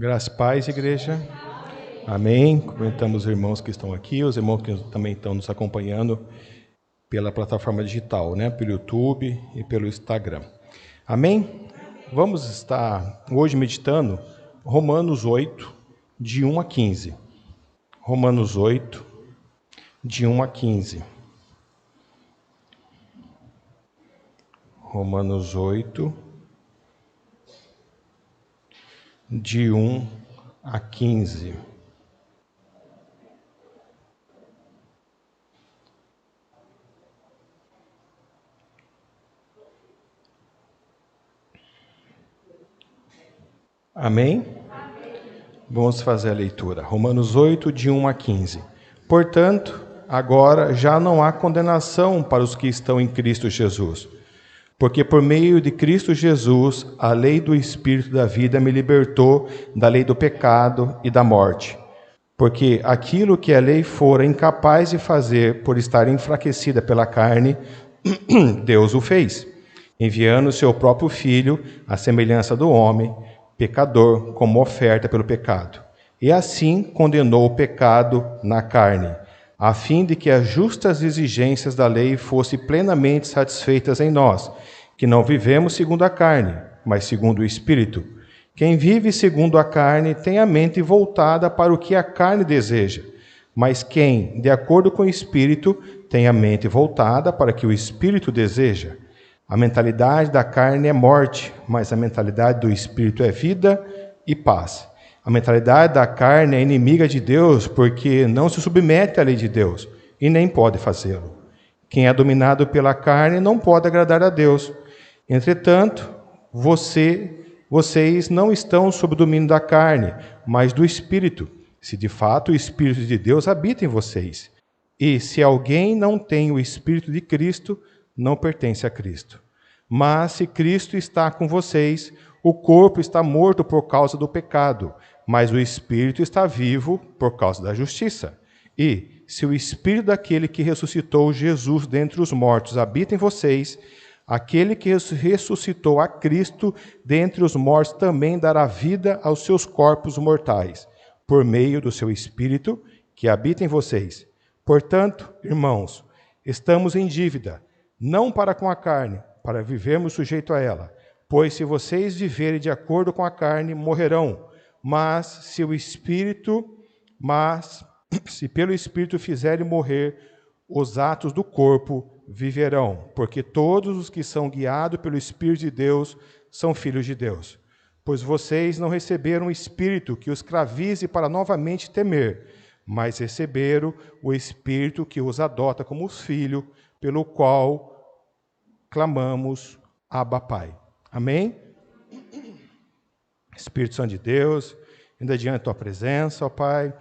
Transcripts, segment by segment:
Graças e paz, igreja. Amém. Cumprimentamos os irmãos que estão aqui, os irmãos que também estão nos acompanhando pela plataforma digital, pelo YouTube e pelo Instagram. Amém? Vamos estar hoje meditando Romanos 8, de 1 a 15. Romanos 8, de 1 a 15. Romanos 8, de 1 a 15. Amém? Vamos fazer a leitura. Romanos 8, de 1 a 15. Portanto, agora já não há condenação para os que estão em Cristo Jesus. Porque por meio de Cristo Jesus, a lei do Espírito da vida me libertou da lei do pecado e da morte. Porque aquilo que a lei fora incapaz de fazer por estar enfraquecida pela carne, Deus o fez, enviando o seu próprio Filho, à semelhança do homem, pecador, como oferta pelo pecado. E assim condenou o pecado na carne, a fim de que as justas exigências da lei fossem plenamente satisfeitas em nós, que não vivemos segundo a carne, mas segundo o Espírito. Quem vive segundo a carne tem a mente voltada para o que a carne deseja, mas quem, de acordo com o Espírito, tem a mente voltada para o que o Espírito deseja. A mentalidade da carne é morte, mas a mentalidade do Espírito é vida e paz. A mentalidade da carne é inimiga de Deus porque não se submete à lei de Deus e nem pode fazê-lo. Quem é dominado pela carne não pode agradar a Deus. Entretanto, vocês não estão sob o domínio da carne, mas do Espírito, se de fato o Espírito de Deus habita em vocês. E se alguém não tem o Espírito de Cristo, não pertence a Cristo. Mas se Cristo está com vocês, o corpo está morto por causa do pecado, mas o Espírito está vivo por causa da justiça. E se o Espírito daquele que ressuscitou Jesus dentre os mortos habita em vocês, aquele que ressuscitou a Cristo dentre os mortos também dará vida aos seus corpos mortais, por meio do seu Espírito que habita em vocês. Portanto, irmãos, estamos em dívida, não para com a carne, para vivermos sujeito a ela. Pois se vocês viverem de acordo com a carne, morrerão. Mas se pelo Espírito fizerem morrer os atos do corpo, viverão. Porque todos os que são guiados pelo Espírito de Deus são filhos de Deus. Pois vocês não receberam o Espírito que os escravize para novamente temer, mas receberam o Espírito que os adota como filho, pelo qual clamamos, Abba, Pai. Amém? Espírito Santo de Deus, ainda diante da tua presença, ó Pai,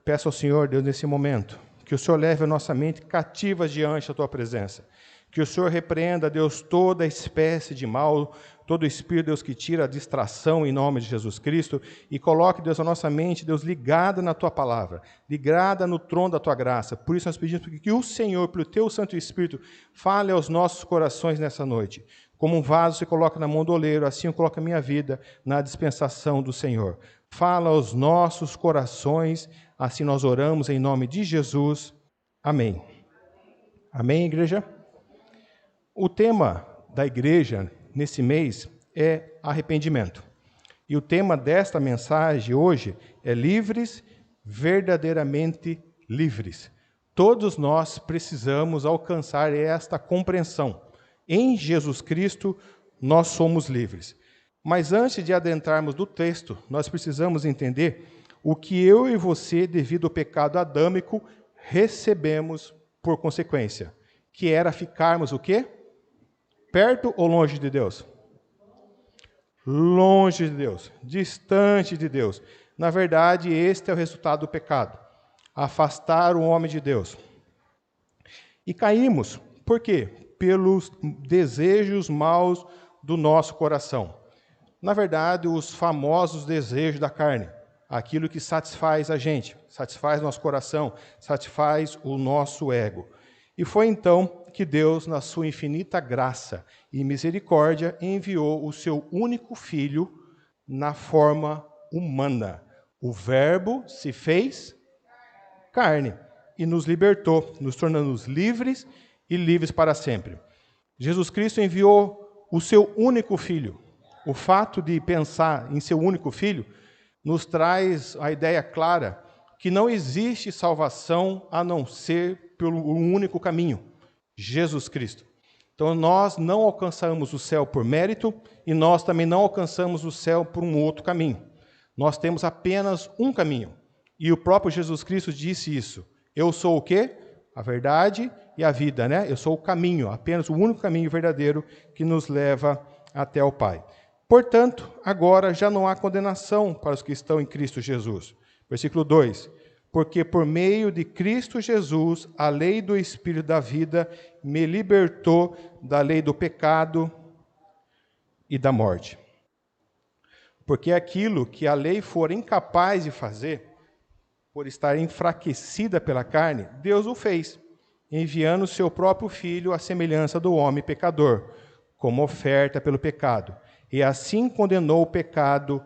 peço ao Senhor, Deus, nesse momento, que o Senhor leve a nossa mente cativa diante da tua presença. Que o Senhor repreenda, Deus, toda espécie de mal, todo espírito, Deus, que tira a distração em nome de Jesus Cristo e coloque, Deus, a nossa mente, Deus, ligada na tua palavra, ligada no trono da tua graça. Por isso nós pedimos que o Senhor, pelo teu Santo Espírito, fale aos nossos corações nessa noite. Como um vaso se coloca na mão do oleiro, assim eu coloco a minha vida na dispensação do Senhor. Fala aos nossos corações, assim nós oramos em nome de Jesus. Amém. Amém, igreja? O tema da igreja nesse mês é arrependimento. E o tema desta mensagem hoje é livres, verdadeiramente livres. Todos nós precisamos alcançar esta compreensão. Em Jesus Cristo, nós somos livres. Mas antes de adentrarmos no texto, nós precisamos entender o que eu e você, devido ao pecado adâmico, recebemos por consequência, que era ficarmos o quê? Perto ou longe de Deus? Longe de Deus, distante de Deus. Na verdade, este é o resultado do pecado. Afastar o homem de Deus. E caímos, por quê? Pelos desejos maus do nosso coração. Na verdade, os famosos desejos da carne. Aquilo que satisfaz a gente, satisfaz nosso coração, satisfaz o nosso ego. E foi então que Deus, na sua infinita graça e misericórdia, enviou o seu único filho na forma humana. O Verbo se fez carne e nos libertou, nos tornando livres e livres para sempre. Jesus Cristo enviou o seu único Filho. O fato de pensar em seu único Filho nos traz a ideia clara que não existe salvação a não ser pelo único caminho, Jesus Cristo. Então nós não alcançamos o céu por mérito e nós também não alcançamos o céu por um outro caminho. Nós temos apenas um caminho. E o próprio Jesus Cristo disse isso. Eu sou o quê? A verdade e a vida, né? Eu sou o caminho, apenas o único caminho verdadeiro que nos leva até o Pai. Portanto, agora já não há condenação para os que estão em Cristo Jesus. Versículo 2. Porque por meio de Cristo Jesus, a lei do Espírito da vida me libertou da lei do pecado e da morte. Porque aquilo que a lei for incapaz de fazer, por estar enfraquecida pela carne, Deus o fez, enviando o seu próprio Filho à semelhança do homem pecador, como oferta pelo pecado. E assim condenou o pecado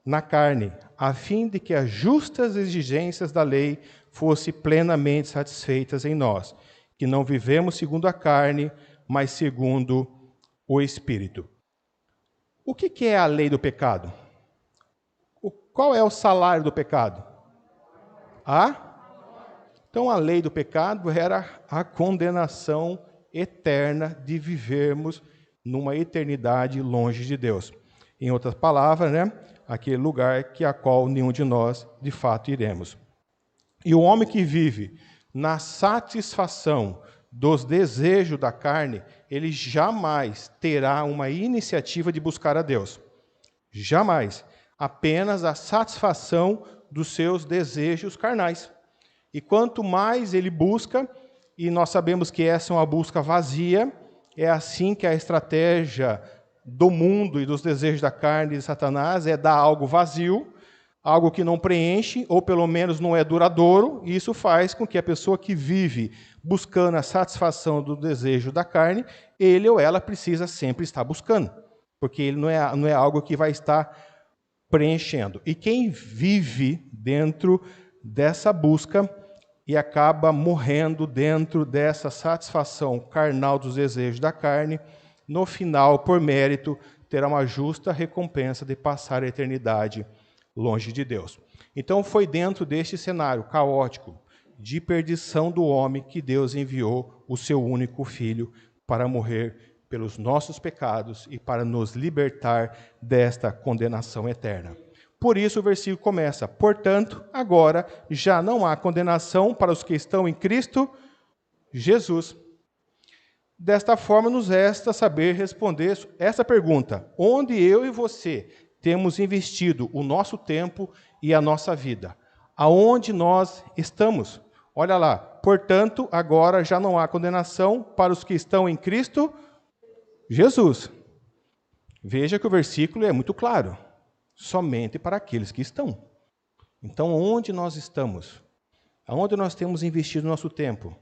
na carne, a fim de que as justas exigências da lei fossem plenamente satisfeitas em nós, que não vivemos segundo a carne, mas segundo o Espírito. O que é a lei do pecado? Qual é o salário do pecado? Então a lei do pecado era a condenação eterna de vivermos numa eternidade longe de Deus. Em outras palavras, né, aquele lugar que a qual nenhum de nós de fato iremos. E o homem que vive na satisfação dos desejos da carne, ele jamais terá uma iniciativa de buscar a Deus. Jamais. Apenas a satisfação dos seus desejos carnais. E quanto mais ele busca, e nós sabemos que essa é uma busca vazia, é assim que a estratégia do mundo e dos desejos da carne de Satanás é dar algo vazio, algo que não preenche, ou pelo menos não é duradouro, e isso faz com que a pessoa que vive buscando a satisfação do desejo da carne, ele ou ela precisa sempre estar buscando, porque ele não é algo que vai estar preenchendo. E quem vive dentro dessa busca e acaba morrendo dentro dessa satisfação carnal dos desejos da carne, no final, por mérito, terá uma justa recompensa de passar a eternidade longe de Deus. Então foi dentro deste cenário caótico de perdição do homem que Deus enviou o seu único Filho para morrer pelos nossos pecados e para nos libertar desta condenação eterna. Por isso o versículo começa: portanto, agora já não há condenação para os que estão em Cristo Jesus. Desta forma, nos resta saber responder essa pergunta: onde eu e você temos investido o nosso tempo e a nossa vida? Aonde nós estamos? Olha lá, portanto, agora já não há condenação para os que estão em Cristo Jesus. Veja que o versículo é muito claro. Somente para aqueles que estão. Então, onde nós estamos? Aonde nós temos investido o nosso tempo,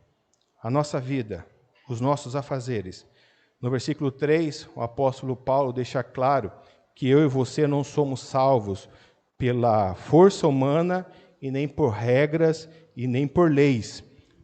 a nossa vida, os nossos afazeres? No versículo 3, o apóstolo Paulo deixa claro que eu e você não somos salvos pela força humana e nem por regras e nem por leis,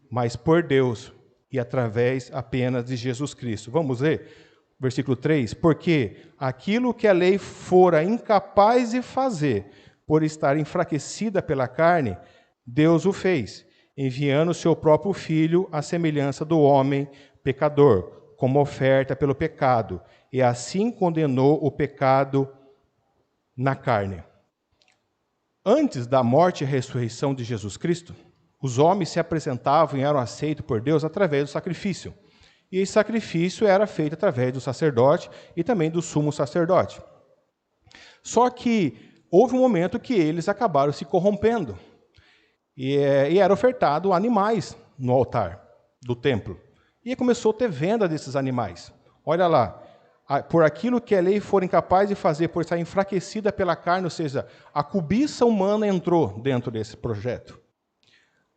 mas por Deus e através apenas de Jesus Cristo. Vamos ver? Versículo 3, porque aquilo que a lei fora incapaz de fazer, por estar enfraquecida pela carne, Deus o fez, enviando o seu próprio Filho à semelhança do homem pecador, como oferta pelo pecado, e assim condenou o pecado na carne. Antes da morte e ressurreição de Jesus Cristo, os homens se apresentavam e eram aceitos por Deus através do sacrifício. E esse sacrifício era feito através do sacerdote e também do sumo sacerdote. Só que houve um momento que eles acabaram se corrompendo. E era ofertado animais no altar do templo. E começou a ter venda desses animais. Olha lá, por aquilo que a lei for incapaz de fazer, por estar enfraquecida pela carne, ou seja, a cobiça humana entrou dentro desse projeto.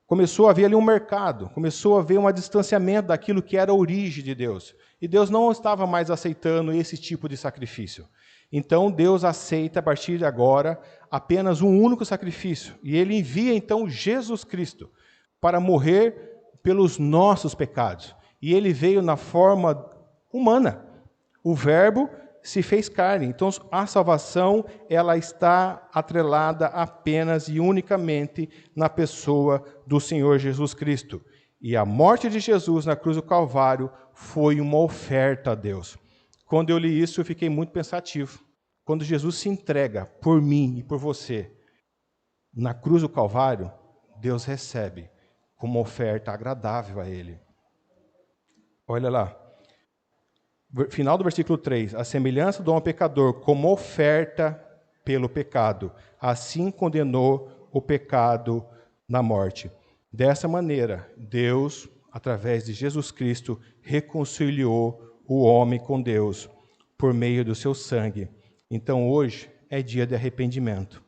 Começou a haver ali um mercado, começou a haver um distanciamento daquilo que era a origem de Deus. E Deus não estava mais aceitando esse tipo de sacrifício. Então Deus aceita a partir de agora apenas um único sacrifício. E Ele envia então Jesus Cristo para morrer pelos nossos pecados. E Ele veio na forma humana. O Verbo se fez carne. Então a salvação ela está atrelada apenas e unicamente na pessoa do Senhor Jesus Cristo. E a morte de Jesus na cruz do Calvário foi uma oferta a Deus. Quando eu li isso, eu fiquei muito pensativo. Quando Jesus se entrega por mim e por você na cruz do Calvário, Deus recebe como oferta agradável a Ele. Olha lá. Final do versículo 3. A semelhança do homem pecador como oferta pelo pecado. Assim condenou o pecado na morte. Dessa maneira, Deus, através de Jesus Cristo, reconciliou o homem com Deus por meio do seu sangue. Então hoje é dia de arrependimento.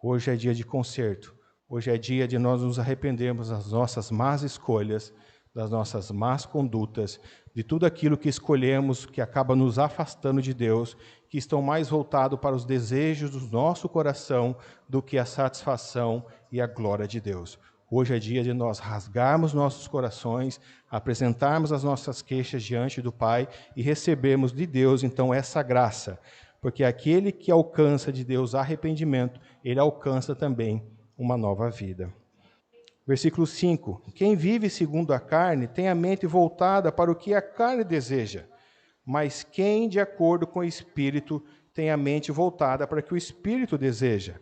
Hoje é dia de conserto. Hoje é dia de nós nos arrependermos das nossas más escolhas, das nossas más condutas, de tudo aquilo que escolhemos que acaba nos afastando de Deus, que estão mais voltados para os desejos do nosso coração do que a satisfação e a glória de Deus. Hoje é dia de nós rasgarmos nossos corações, apresentarmos as nossas queixas diante do Pai e recebermos de Deus, então, essa graça. Porque aquele que alcança de Deus arrependimento, ele alcança também uma nova vida. Versículo 5. Quem vive segundo a carne tem a mente voltada para o que a carne deseja, mas quem, de acordo com o Espírito, tem a mente voltada para o que o Espírito deseja.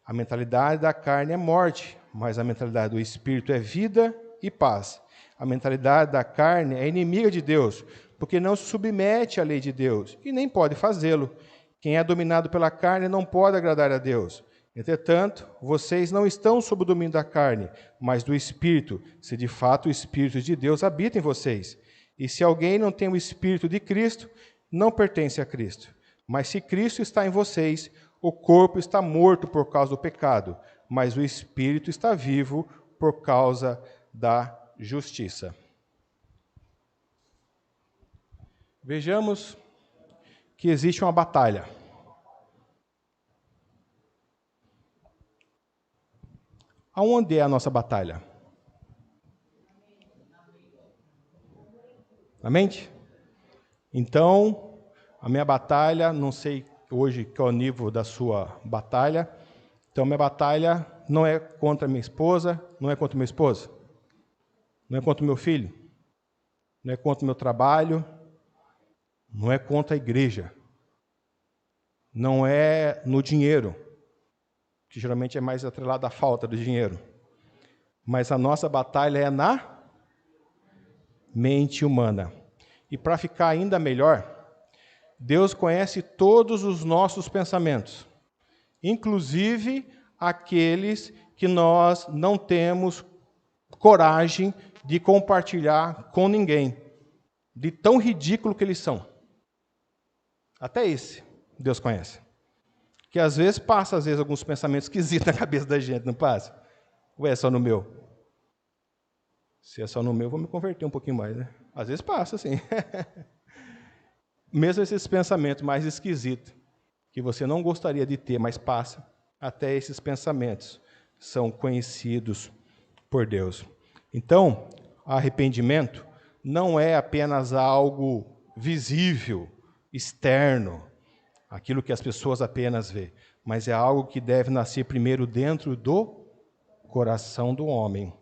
A mentalidade da carne é morte, mas a mentalidade do Espírito é vida e paz. A mentalidade da carne é inimiga de Deus, porque não se submete à lei de Deus e nem pode fazê-lo. Quem é dominado pela carne não pode agradar a Deus. Entretanto, vocês não estão sob o domínio da carne, mas do Espírito, se de fato o Espírito de Deus habita em vocês. E se alguém não tem o Espírito de Cristo, não pertence a Cristo. Mas se Cristo está em vocês, o corpo está morto por causa do pecado, mas o Espírito está vivo por causa da justiça. Vejamos que existe uma batalha. Aonde é a nossa batalha? Na mente? Então, a minha batalha, não sei hoje qual é o nível da sua batalha. Então, minha batalha não é contra minha esposa, não é contra meu esposo, não é contra o meu filho, não é contra o meu trabalho, não é contra a igreja, não é no dinheiro, que geralmente é mais atrelado à falta do dinheiro. Mas a nossa batalha é na mente humana. E para ficar ainda melhor, Deus conhece todos os nossos pensamentos, inclusive aqueles que nós não temos coragem de compartilhar com ninguém, de tão ridículo que eles são. Até esse Deus conhece. Que às vezes passa alguns pensamentos esquisitos na cabeça da gente, não passa? Ou é só no meu? Se é só no meu, vou me converter um pouquinho mais, né? Às vezes passa, sim. Mesmo esses pensamentos mais esquisitos, que você não gostaria de ter, mas passa, até esses pensamentos são conhecidos por Deus. Então, arrependimento não é apenas algo visível, externo, aquilo que as pessoas apenas vê, mas é algo que deve nascer primeiro dentro do coração do homem.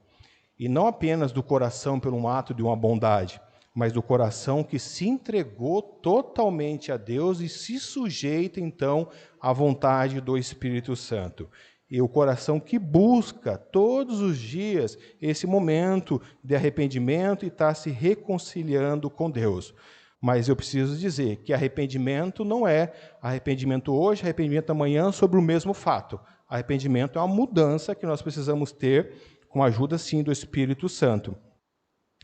E não apenas do coração por um ato de uma bondade, mas do coração que se entregou totalmente a Deus e se sujeita, então, à vontade do Espírito Santo. E o coração que busca todos os dias esse momento de arrependimento e está se reconciliando com Deus. Mas eu preciso dizer que arrependimento não é arrependimento hoje, arrependimento amanhã sobre o mesmo fato. Arrependimento é uma mudança que nós precisamos ter com a ajuda, sim, do Espírito Santo.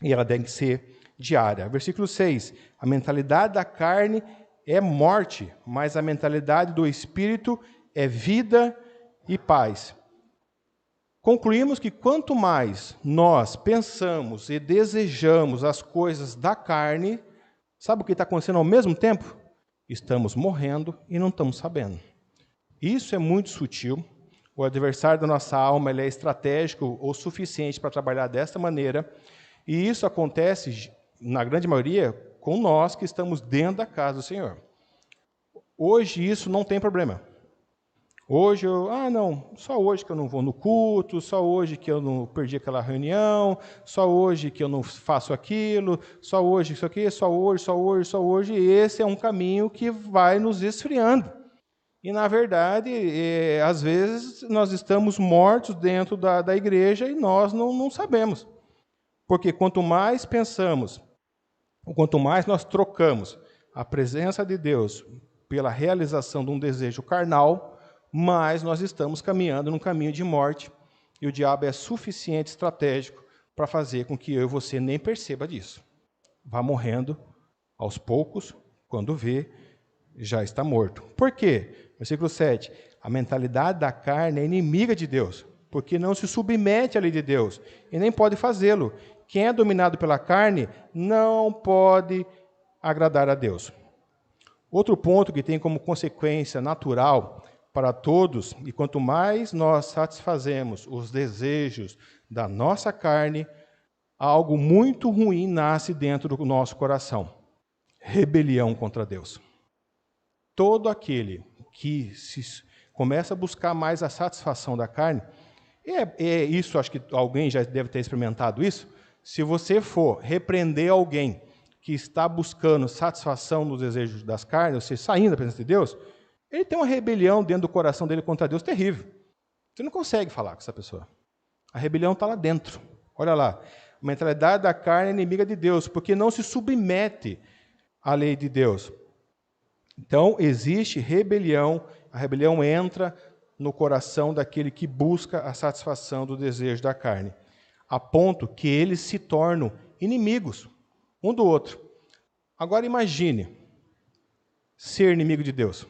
E ela deve ser diária. Versículo 6. A mentalidade da carne é morte, mas a mentalidade do Espírito é vida e paz. Concluímos que quanto mais nós pensamos e desejamos as coisas da carne, sabe o que está acontecendo ao mesmo tempo? Estamos morrendo e não estamos sabendo. Isso é muito sutil. O adversário da nossa alma ele é estratégico o suficiente para trabalhar desta maneira. E isso acontece, na grande maioria, com nós que estamos dentro da casa do Senhor. Hoje isso não tem problema. Hoje só hoje que eu não vou no culto, só hoje que eu não perdi aquela reunião, só hoje que eu não faço aquilo, só hoje isso aqui, só hoje. E esse é um caminho que vai nos esfriando. E, na verdade, às vezes nós estamos mortos dentro da igreja e nós não sabemos. Porque quanto mais pensamos, quanto mais nós trocamos a presença de Deus pela realização de um desejo carnal, mais nós estamos caminhando num caminho de morte. E o diabo é suficiente estratégico para fazer com que eu e você nem perceba disso. Vá morrendo aos poucos, quando vê, já está morto. Por quê? Versículo 7. A mentalidade da carne é inimiga de Deus, porque não se submete à lei de Deus e nem pode fazê-lo. Quem é dominado pela carne não pode agradar a Deus. Outro ponto que tem como consequência natural para todos, e quanto mais nós satisfazemos os desejos da nossa carne, algo muito ruim nasce dentro do nosso coração. Rebelião contra Deus. Todo aquele que começa a buscar mais a satisfação da carne, isso, acho que alguém já deve ter experimentado isso, se você for repreender alguém que está buscando satisfação nos desejos das carnes, ou seja, saindo da presença de Deus, ele tem uma rebelião dentro do coração dele contra Deus terrível. Você não consegue falar com essa pessoa. A rebelião está lá dentro. Olha lá. A mentalidade da carne é inimiga de Deus, porque não se submete à lei de Deus. Então, existe rebelião. A rebelião entra no coração daquele que busca a satisfação do desejo da carne, a ponto que eles se tornam inimigos um do outro. Agora imagine ser inimigo de Deus.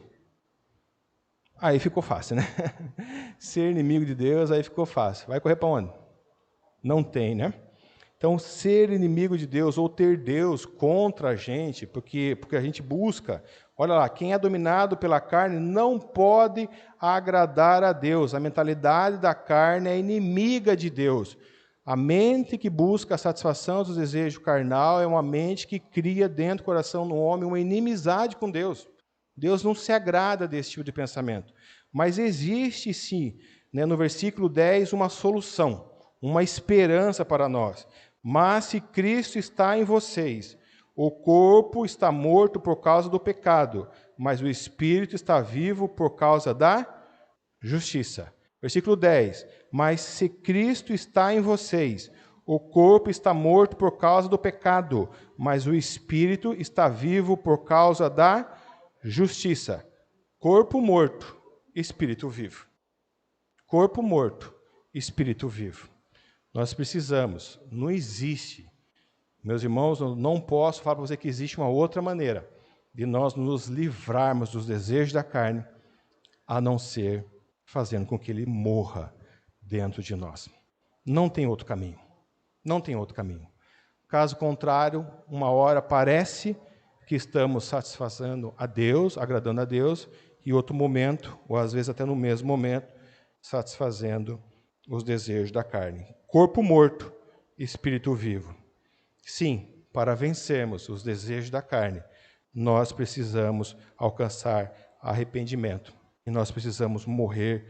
Aí ficou fácil, né? Ser inimigo de Deus, aí ficou fácil. Vai correr para onde? Não tem, né? Então, ser inimigo de Deus ou ter Deus contra a gente, porque a gente busca, olha lá, quem é dominado pela carne não pode agradar a Deus. A mentalidade da carne é inimiga de Deus. A mente que busca a satisfação dos desejos carnal é uma mente que cria dentro do coração do homem uma inimizade com Deus. Deus não se agrada desse tipo de pensamento. Mas existe sim, né, no versículo 10, uma solução, uma esperança para nós. Mas se Cristo está em vocês, o corpo está morto por causa do pecado, mas o espírito está vivo por causa da justiça. Versículo 10. Mas se Cristo está em vocês, o corpo está morto por causa do pecado, mas o espírito está vivo por causa da justiça. Corpo morto, espírito vivo. Corpo morto, espírito vivo. Nós precisamos, não existe, meus irmãos, eu não posso falar para você que existe uma outra maneira de nós nos livrarmos dos desejos da carne, a não ser fazendo com que ele morra dentro de nós. Não tem outro caminho. Não tem outro caminho. Caso contrário, uma hora parece que estamos satisfazendo a Deus, agradando a Deus, e outro momento, ou às vezes até no mesmo momento, satisfazendo os desejos da carne. Corpo morto, espírito vivo. Sim, para vencermos os desejos da carne, nós precisamos alcançar arrependimento. E nós precisamos morrer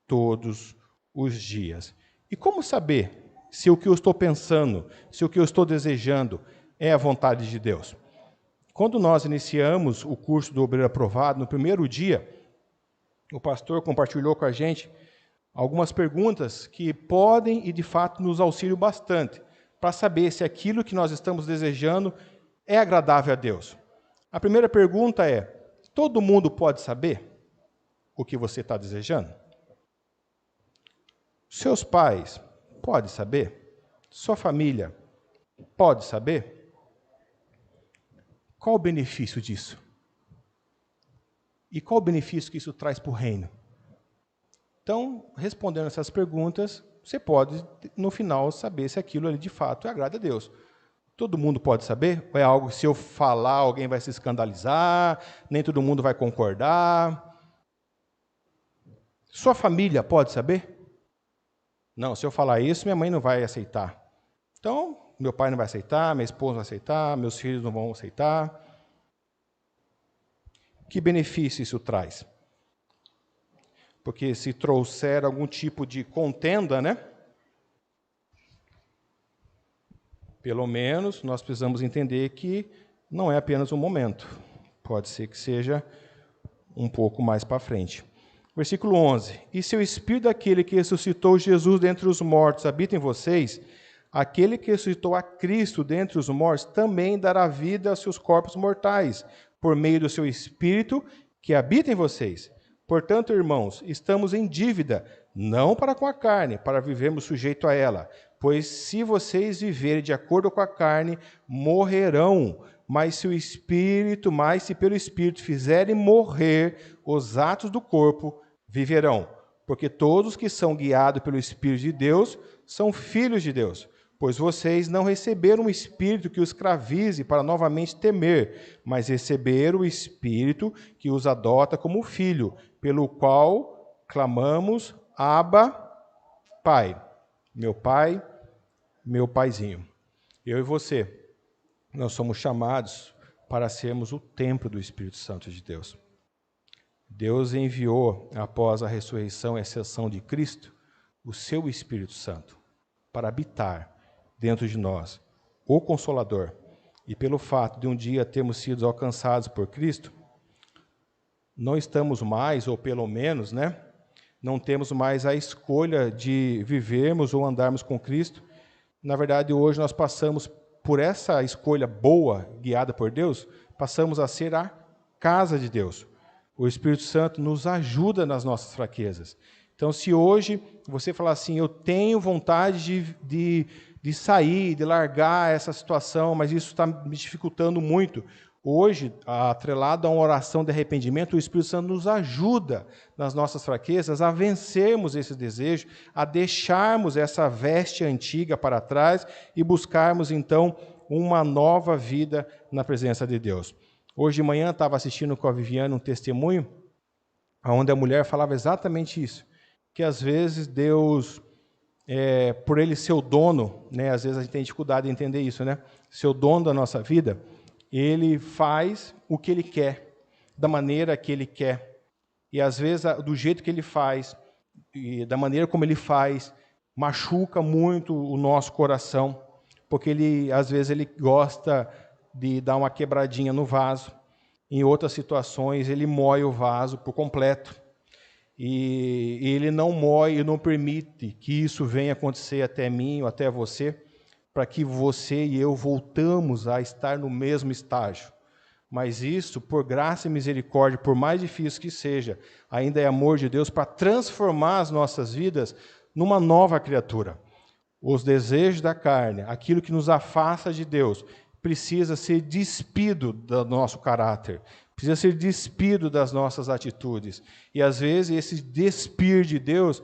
todos os dias. E como saber se o que eu estou pensando, se o que eu estou desejando é a vontade de Deus? Quando nós iniciamos o curso do Obreiro Aprovado, no primeiro dia, o pastor compartilhou com a gente algumas perguntas que podem e de fato nos auxiliam bastante para saber se aquilo que nós estamos desejando é agradável a Deus. A primeira pergunta é: todo mundo pode saber o que você está desejando? Seus pais podem saber? Sua família pode saber? Qual o benefício disso? E qual o benefício que isso traz para o reino? Então, respondendo essas perguntas, você pode, no final, saber se aquilo ali de fato agrada a Deus. Todo mundo pode saber? Ou é algo que se eu falar, alguém vai se escandalizar, nem todo mundo vai concordar? Sua família pode saber? Não, se eu falar isso, minha mãe não vai aceitar. Então, meu pai não vai aceitar, minha esposa não vai aceitar, meus filhos não vão aceitar. Que benefício isso traz? Porque se trouxer algum tipo de contenda, né? Pelo menos nós precisamos entender que não é apenas um momento. Pode ser que seja um pouco mais para frente. Versículo 11. E se o Espírito daquele que ressuscitou Jesus dentre os mortos habita em vocês, aquele que ressuscitou a Cristo dentre os mortos também dará vida aos seus corpos mortais, por meio do seu Espírito que habita em vocês. Portanto, irmãos, estamos em dívida, não para com a carne, para vivermos sujeito a ela. Pois se vocês viverem de acordo com a carne, morrerão. Mas se pelo Espírito fizerem morrer os atos do corpo, viverão. Porque todos que são guiados pelo Espírito de Deus são filhos de Deus. Pois vocês não receberam um espírito que os escravize para novamente temer, mas receberam o Espírito que os adota como filho, pelo qual clamamos, Abba, Pai. Meu pai, meu paizinho. Eu e você, nós somos chamados para sermos o templo do Espírito Santo de Deus. Deus enviou, após a ressurreição e ascensão de Cristo, o seu Espírito Santo para habitar dentro de nós, o Consolador. E pelo fato de um dia termos sido alcançados por Cristo, não estamos mais, ou pelo menos, não temos mais a escolha de vivermos ou andarmos com Cristo. Na verdade, hoje nós passamos por essa escolha boa, guiada por Deus, passamos a ser a casa de Deus. O Espírito Santo nos ajuda nas nossas fraquezas. Então, se hoje você falar assim, eu tenho vontade de sair, de largar essa situação, mas isso está me dificultando muito. Hoje, atrelado a uma oração de arrependimento, o Espírito Santo nos ajuda nas nossas fraquezas a vencermos esse desejo, a deixarmos essa veste antiga para trás e buscarmos, então, uma nova vida na presença de Deus. Hoje de manhã estava assistindo com a Viviane um testemunho, onde a mulher falava exatamente isso, que às vezes Deus, por Ele ser o dono, às vezes a gente tem dificuldade de entender isso, ser o dono da nossa vida, Ele faz o que Ele quer, da maneira que Ele quer. E às vezes, do jeito que Ele faz, e da maneira como Ele faz, machuca muito o nosso coração, porque às vezes Ele gosta de dar uma quebradinha no vaso. Em outras situações, Ele moe o vaso por completo. E Ele não moe e não permite que isso venha acontecer até mim ou até você, para que você e eu voltamos a estar no mesmo estágio. Mas isso, por graça e misericórdia, por mais difícil que seja, ainda é amor de Deus para transformar as nossas vidas numa nova criatura. Os desejos da carne, aquilo que nos afasta de Deus, precisa ser despido do nosso caráter, precisa ser despido das nossas atitudes. E às vezes esse despir de Deus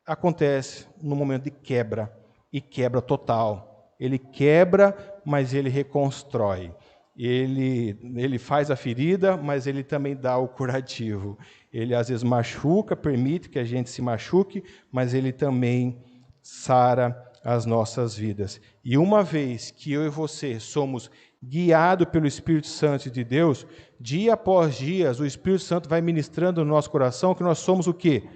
acontece no momento de quebra, e quebra total. Ele quebra, mas ele reconstrói. Ele faz a ferida, mas ele também dá o curativo. Ele às vezes machuca, permite que a gente se machuque, mas ele também sara as nossas vidas. E uma vez que eu e você somos guiados pelo Espírito Santo de Deus, dia após dia, o Espírito Santo vai ministrando no nosso coração que nós somos o quê?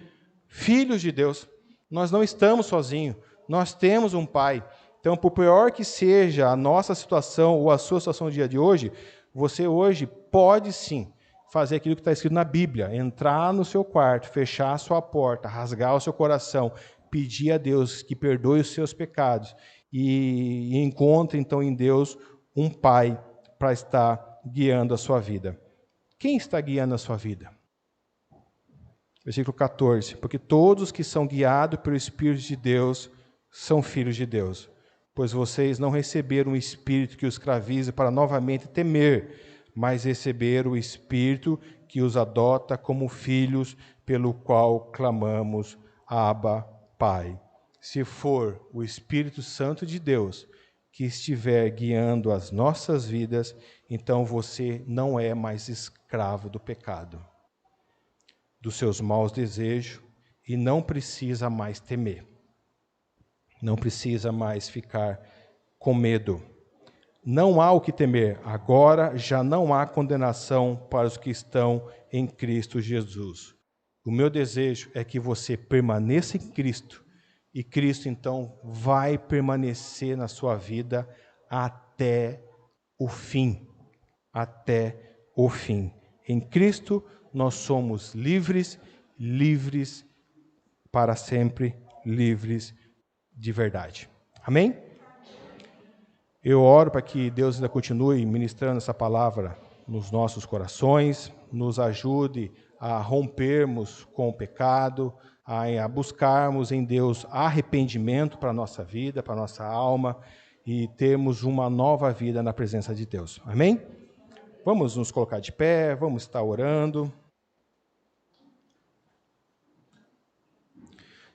Filhos de Deus. Nós não estamos sozinhos, nós temos um Pai. Então, por pior que seja a nossa situação ou a sua situação no dia de hoje, você hoje pode sim fazer aquilo que está escrito na Bíblia, entrar no seu quarto, fechar a sua porta, rasgar o seu coração, pedir a Deus que perdoe os seus pecados e encontre então em Deus um Pai para estar guiando a sua vida. Quem está guiando a sua vida? Versículo 14. Porque todos que são guiados pelo Espírito de Deus são filhos de Deus. Pois vocês não receberam um espírito que os escravize para novamente temer, mas receberam o Espírito que os adota como filhos, pelo qual clamamos, Abba, Pai. Se for o Espírito Santo de Deus que estiver guiando as nossas vidas, então você não é mais escravo do pecado, dos seus maus desejos, e não precisa mais temer. Não precisa mais ficar com medo. Não há o que temer. Agora já não há condenação para os que estão em Cristo Jesus. O meu desejo é que você permaneça em Cristo, e Cristo, então, vai permanecer na sua vida até o fim. Até o fim. Em Cristo, nós somos livres, livres para sempre, livres de verdade. Amém? Eu oro para que Deus ainda continue ministrando essa palavra nos nossos corações, nos ajude a rompermos com o pecado, a buscarmos em Deus arrependimento para a nossa vida, para a nossa alma, e termos uma nova vida na presença de Deus. Amém? Vamos nos colocar de pé, vamos estar orando.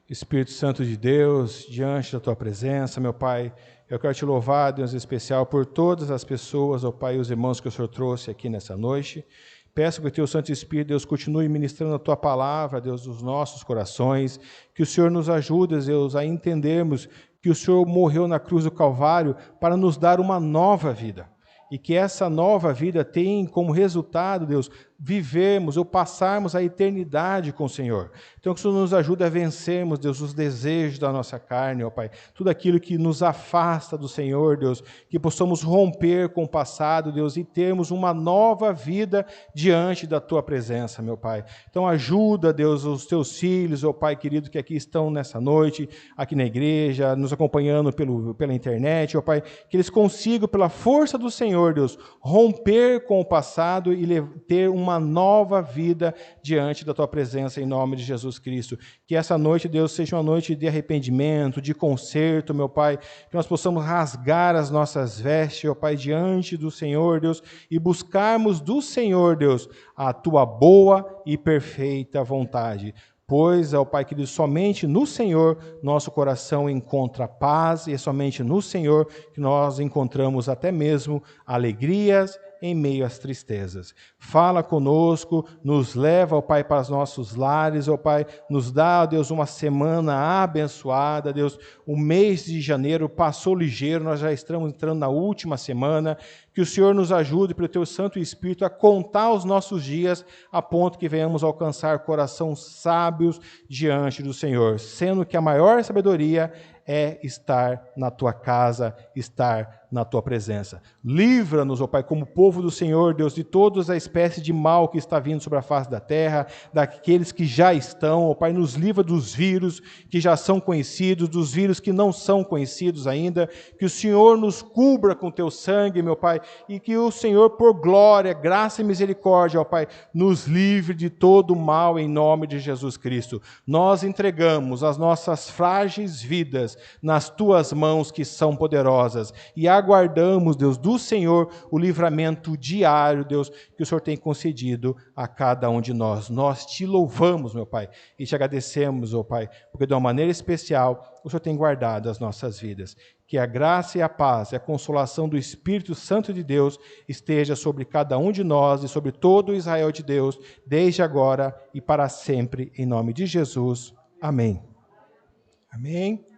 Espírito Santo de Deus, diante da Tua presença, meu Pai, eu quero Te louvar, Deus em especial, por todas as pessoas, ó Pai, e os irmãos que o Senhor trouxe aqui nessa noite. Peço que o Teu Santo Espírito, Deus, continue ministrando a Tua palavra, Deus, nos nossos corações, que o Senhor nos ajude, Deus, a entendermos que o Senhor morreu na cruz do Calvário para nos dar uma nova vida. E que essa nova vida tem como resultado, Deus, vivermos ou passarmos a eternidade com o Senhor. Então, que o Senhor nos ajude a vencermos, Deus, os desejos da nossa carne, ó Pai. Tudo aquilo que nos afasta do Senhor, Deus. Que possamos romper com o passado, Deus, e termos uma nova vida diante da Tua presença, meu Pai. Então, ajuda, Deus, os Teus filhos, ó Pai querido, que aqui estão nessa noite, aqui na igreja, nos acompanhando pela internet, ó Pai. Que eles consigam, pela força do Senhor, Deus, romper com o passado e ter uma nova vida diante da Tua presença, em nome de Jesus Cristo. Que essa noite, Deus, seja uma noite de arrependimento, de conserto, meu Pai, que nós possamos rasgar as nossas vestes, ó Pai, diante do Senhor, Deus, e buscarmos do Senhor, Deus, a Tua boa e perfeita vontade. Pois, ó Pai querido, somente no Senhor nosso coração encontra paz, e é somente no Senhor que nós encontramos até mesmo alegrias em meio às tristezas. Fala conosco, nos leva, ó Pai, para os nossos lares, ó Pai, nos dá, ó Deus, uma semana abençoada, Deus. O mês de janeiro passou ligeiro, nós já estamos entrando na última semana. Que o Senhor nos ajude, pelo Teu Santo Espírito, a contar os nossos dias, a ponto que venhamos alcançar corações sábios diante do Senhor, sendo que a maior sabedoria é estar na Tua casa, estar na Tua presença. Livra-nos, ó Pai, como povo do Senhor, Deus, de toda a espécie de mal que está vindo sobre a face da terra, daqueles que já estão, ó Pai, nos livra dos vírus que já são conhecidos, dos vírus que não são conhecidos ainda, que o Senhor nos cubra com Teu sangue, meu Pai, e que o Senhor, por glória, graça e misericórdia, ó Pai, nos livre de todo o mal em nome de Jesus Cristo. Nós entregamos as nossas frágeis vidas nas Tuas mãos que são poderosas e aguardamos, Deus, do Senhor o livramento diário, Deus, que o Senhor tem concedido a cada um de nós. Nós Te louvamos, meu Pai, e Te agradecemos, ó Pai, porque de uma maneira especial o Senhor tem guardado as nossas vidas. Que a graça e a paz e a consolação do Espírito Santo de Deus esteja sobre cada um de nós e sobre todo o Israel de Deus, desde agora e para sempre, em nome de Jesus. Amém. Amém.